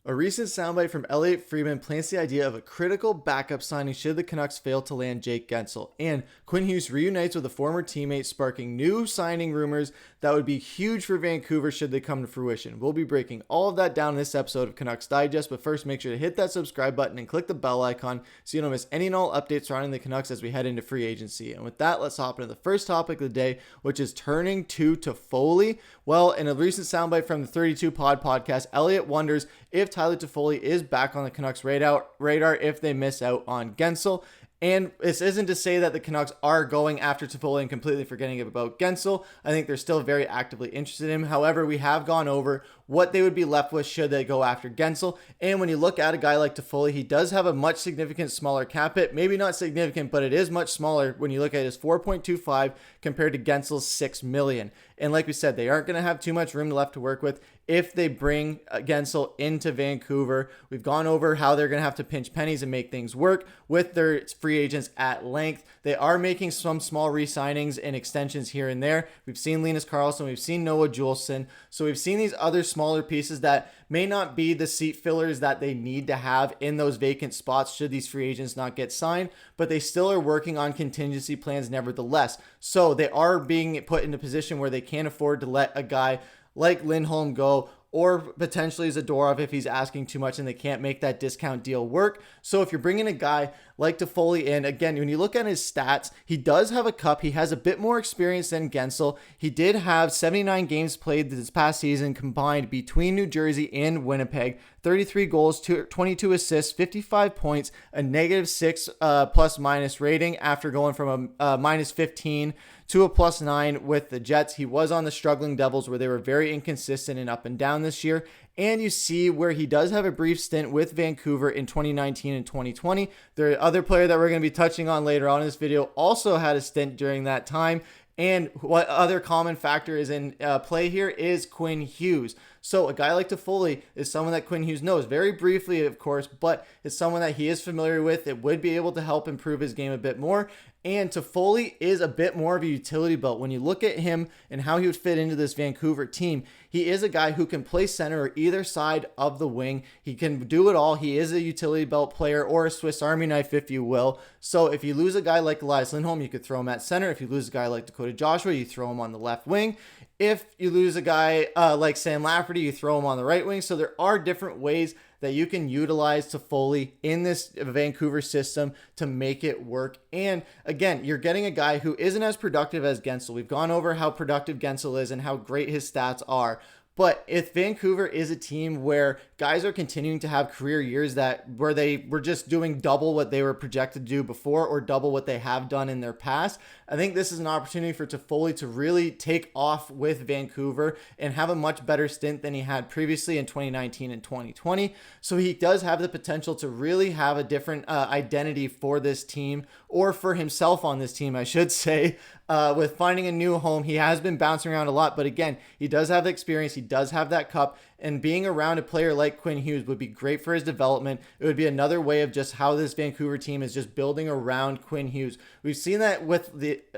A recent soundbite from Elliotte Friedman plants the idea of a critical backup signing should the Canucks fail to land Jake Guentzel, and Quinn Hughes reunites with a former teammate, sparking new signing rumors that would be huge for Vancouver should they come to fruition. We'll be breaking all of that down in this episode of Canucks Digest, but first make sure to hit that subscribe button and click the bell icon so you don't miss any and all updates surrounding the Canucks as we head into free agency. And with that, let's hop into the first topic of the day, which is turning to Toffoli. Well, in a recent soundbite from the 32 Pod podcast, Elliotte wonders if Tyler Toffoli is back on the Canucks radar if they miss out on Guentzel. And this isn't to say that the Canucks are going after Toffoli and completely forgetting about Guentzel. I think they're still very actively interested in him. However, we have gone over what they would be left with should they go after Guentzel. And when you look at a guy like Toffoli, he does have a much significant smaller cap hit. Maybe not significant, but it is much smaller when you look at his 4.25 compared to Guentzel's $6 million. And like we said, they aren't going to have too much room left to work with if they bring Guentzel into Vancouver. We've gone over how they're going to have to pinch pennies and make things work with their free agents at length. They are making some small re-signings and extensions here and there. We've seen Linus Karlsson, we've seen Noah Juulsen. So we've seen these other smaller pieces that may not be the seat fillers that they need to have in those vacant spots should these free agents not get signed, but they still are working on contingency plans nevertheless. So they are being put in a position where they can't afford to let a guy like Lindholm go, or potentially Zadorov if he's asking too much and they can't make that discount deal work. So if you're bringing a guy like Toffoli in, again, when you look at his stats, he does have a cup. He has a bit more experience than Guentzel. He did have 79 games played this past season combined between New Jersey and Winnipeg. 33 goals, 22 assists, 55 points, a -6 plus minus rating after going from a -15 to a +9 with the Jets. He was on the struggling Devils where they were very inconsistent and up and down this year. And you see where he does have a brief stint with Vancouver in 2019 and 2020. The other player that we're going to be touching on later on in this video also had a stint during that time. And what other common factor is in play here is Quinn Hughes. So a guy like Toffoli is someone that Quinn Hughes knows very briefly, of course, but it's someone that he is familiar with. It would be able to help improve his game a bit more. And Toffoli is a bit more of a utility belt. When you look at him and how he would fit into this Vancouver team, he is a guy who can play center or either side of the wing. He can do it all. He is a utility belt player or a Swiss Army knife, if you will. So if you lose a guy like Elias Lindholm, you could throw him at center. If you lose a guy like Dakota Joshua, you throw him on the left wing. If you lose a guy like Sam Lafferty, you throw him on the right wing. So there are different ways that you can utilize Toffoli in this Vancouver system to make it work. And again, you're getting a guy who isn't as productive as Guentzel. We've gone over how productive Guentzel is and how great his stats are. But if Vancouver is a team where guys are continuing to have career years where they were just doing double what they were projected to do before or double what they have done in their past, I think this is an opportunity for Toffoli to really take off with Vancouver and have a much better stint than he had previously in 2019 and 2020. So he does have the potential to really have a different identity for this team, or for himself on this team, I should say. With finding a new home, he has been bouncing around a lot, but again, he does have the experience, he does have that cup, and being around a player like Quinn Hughes would be great for his development. It would be another way of just how this Vancouver team is just building around Quinn Hughes. We've seen that with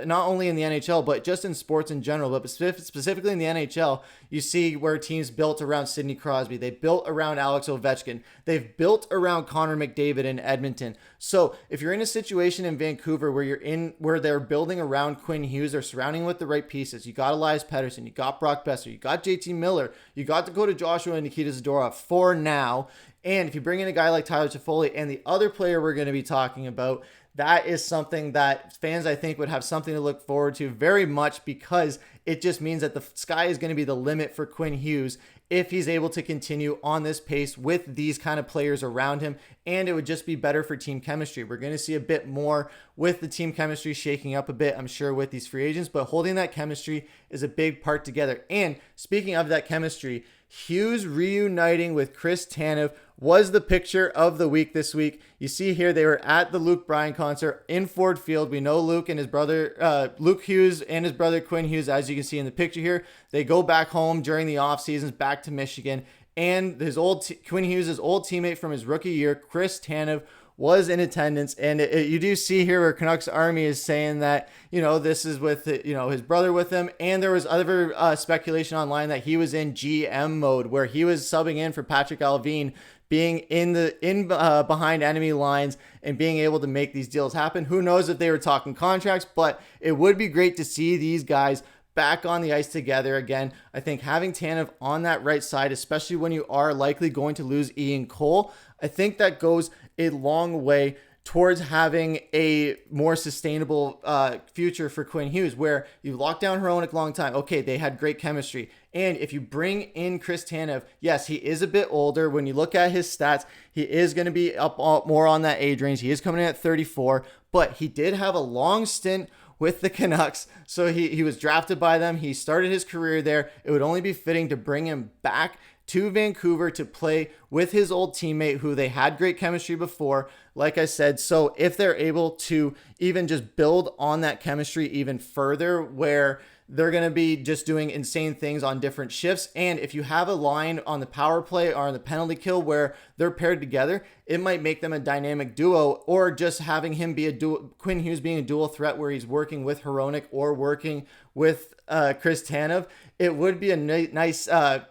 not only in the NHL, but just in sports in general, but specifically in the NHL, you see where teams built around Sidney Crosby. They built around Alex Ovechkin. They've built around Connor McDavid in Edmonton. So if you're in a situation in Vancouver where they're building around Quinn Hughes, they're surrounding with the right pieces. You got Elias Pettersson, you got Brock Boeser, you got JT Miller, you got Dakota Joshua and Nikita Zadorov for now. And if you bring in a guy like Tyler Toffoli and the other player we're going to be talking about, that is something that fans, I think, would have something to look forward to very much, because it just means that the sky is going to be the limit for Quinn Hughes if he's able to continue on this pace with these kind of players around him. And it would just be better for team chemistry. We're going to see a bit more with the team chemistry shaking up a bit, I'm sure, with these free agents, but holding that chemistry is a big part together. And speaking of that chemistry, Hughes reuniting with Chris Tanev was the picture of the week this week. You see here, they were at the Luke Bryan concert in Ford Field. We know Luke and his brother, Luke Hughes and his brother Quinn Hughes, as you can see in the picture here, they go back home during the off seasons, back to Michigan. And his Quinn Hughes' old teammate from his rookie year, Chris Tanev, was in attendance. And you do see here where Canucks Army is saying that, this is with, his brother with him. And there was other speculation online that he was in GM mode, where he was subbing in for Patrik Allvin, being in behind enemy lines and being able to make these deals happen. Who knows if they were talking contracts, but it would be great to see these guys back on the ice together again. I think having Tanev on that right side, especially when you are likely going to lose Ian Cole, I think that goes a long way towards having a more sustainable future for Quinn Hughes, where you locked down Hronek a long time. Okay, they had great chemistry. And if you bring in Chris Tanev, yes, he is a bit older. When you look at his stats, he is going to be up more on that age range. He is coming in at 34, but he did have a long stint with the Canucks. So he was drafted by them. He started his career there. It would only be fitting to bring him back to Vancouver to play with his old teammate who they had great chemistry before, like I said. So if they're able to even just build on that chemistry even further, where they're going to be just doing insane things on different shifts. And if you have a line on the power play or on the penalty kill where they're paired together, it might make them a dynamic duo, or just having him be a dual, Quinn Hughes being a dual threat where he's working with Hronek or working with Chris Tanev. It would be a nice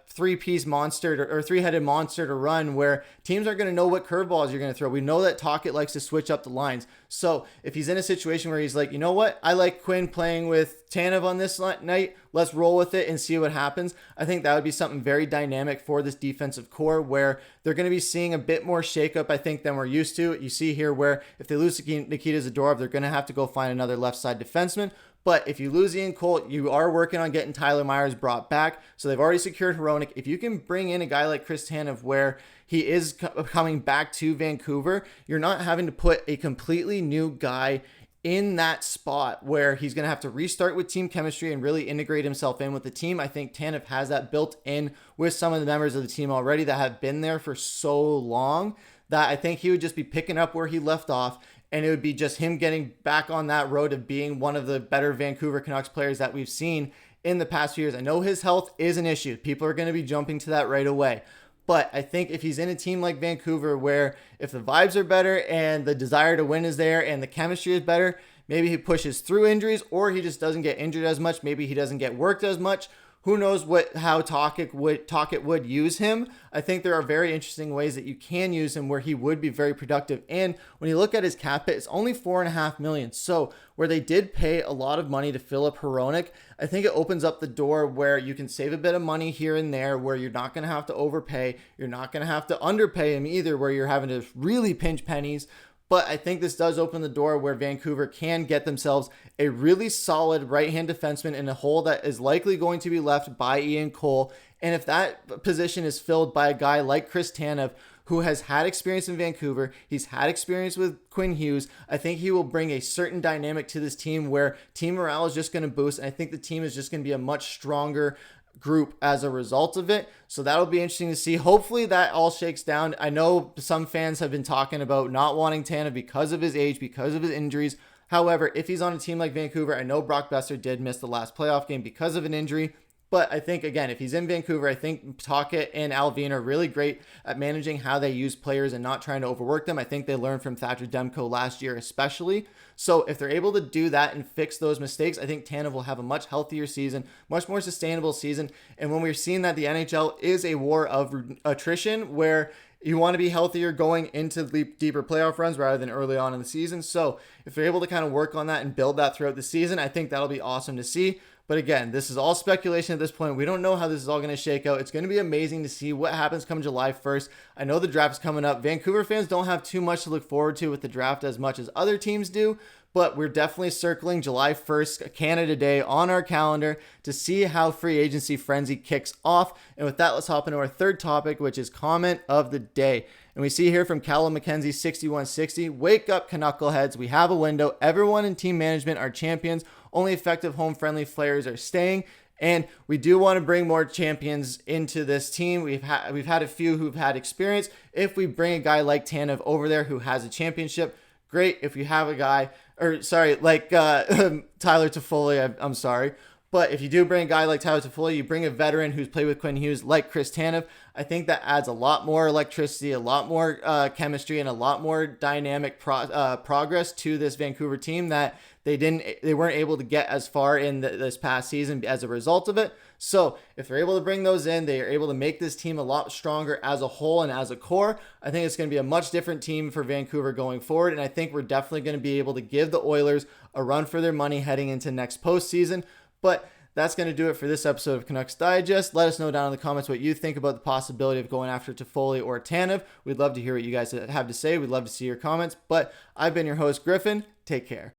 three-piece monster or three-headed monster to run, where teams aren't going to know what curveballs you're going to throw. We know that Tocchet likes to switch up the lines. So if he's in a situation where he's like, you know what, I like Quinn playing with Tanev on this night, let's roll with it and see what happens. I think that would be something very dynamic for this defensive core, where they're going to be seeing a bit more shakeup, I think, than we're used to. You see here where if they lose Nikita Zadorov, they're going to have to go find another left side defenseman. But if you lose Ian Cole, you are working on getting Tyler Myers brought back. So they've already secured Hronek. If you can bring in a guy like Chris Tanev, where he is coming back to Vancouver, you're not having to put a completely new guy in that spot where he's going to have to restart with team chemistry and really integrate himself in with the team. I think Tanev has that built in with some of the members of the team already that have been there for so long, that I think he would just be picking up where he left off. And it would be just him getting back on that road of being one of the better Vancouver Canucks players that we've seen in the past few years. I know his health is an issue. People are going to be jumping to that right away. But I think if he's in a team like Vancouver, where if the vibes are better and the desire to win is there and the chemistry is better, maybe he pushes through injuries, or he just doesn't get injured as much. Maybe he doesn't get worked as much. Who knows how Tocchet would use him. I think there are very interesting ways that you can use him where he would be very productive. And when you look at his cap hit, it's only $4.5 million. So where they did pay a lot of money to Filip Hronek, I think it opens up the door where you can save a bit of money here and there, where you're not going to have to overpay. You're not going to have to underpay him either, where you're having to really pinch pennies. But I think this does open the door where Vancouver can get themselves a really solid right-hand defenseman in a hole that is likely going to be left by Ian Cole. And if that position is filled by a guy like Chris Tanev, who has had experience in Vancouver, he's had experience with Quinn Hughes, I think he will bring a certain dynamic to this team where team morale is just going to boost. And I think the team is just going to be a much stronger group as a result of it. So that'll be interesting to see. Hopefully that all shakes down. I know some fans have been talking about not wanting Tanev because of his age, because of his injuries. However, if he's on a team like Vancouver, I know Brock Boeser did miss the last playoff game because of an injury. But I think, again, if he's in Vancouver, I think Tocchet and Allvin are really great at managing how they use players and not trying to overwork them. I think they learned from Thatcher Demko last year especially. So if they're able to do that and fix those mistakes, I think Tanev will have a much healthier season, much more sustainable season. And when we're seeing that the NHL is a war of attrition, where you want to be healthier going into deeper playoff runs rather than early on in the season. So if they're able to kind of work on that and build that throughout the season, I think that'll be awesome to see. But again, this is all speculation at this point. We don't know how this is all going to shake out. It's going to be amazing to see what happens come July 1st. I know the draft is coming up. Vancouver fans don't have too much to look forward to with the draft as much as other teams do, but we're definitely circling July 1st, Canada Day, on our calendar to see how free agency frenzy kicks off. And with that, let's hop into our third topic, which is comment of the day. And we see here from Callum McKenzie 6160, wake up Canuckleheads. We have a window. Everyone in team management are champions. Only effective home-friendly players are staying. And we do want to bring more champions into this team. We've had a few who've had experience. If we bring a guy like Tanev over there who has a championship, great. If you have a guy, like Tyler Toffoli, I'm sorry. But if you do bring a guy like Tyler Toffoli, you bring a veteran who's played with Quinn Hughes like Chris Tanev, I think that adds a lot more electricity, a lot more chemistry, and a lot more dynamic progress to this Vancouver team that they weren't able to get as far in this past season as a result of it. So if they're able to bring those in, they are able to make this team a lot stronger as a whole and as a core. I think it's going to be a much different team for Vancouver going forward, and I think we're definitely going to be able to give the Oilers a run for their money heading into next postseason. But that's going to do it for this episode of Canucks Digest. Let us know down in the comments what you think about the possibility of going after Toffoli or Tanev. We'd love to hear what you guys have to say. We'd love to see your comments. But I've been your host, Griffin. Take care.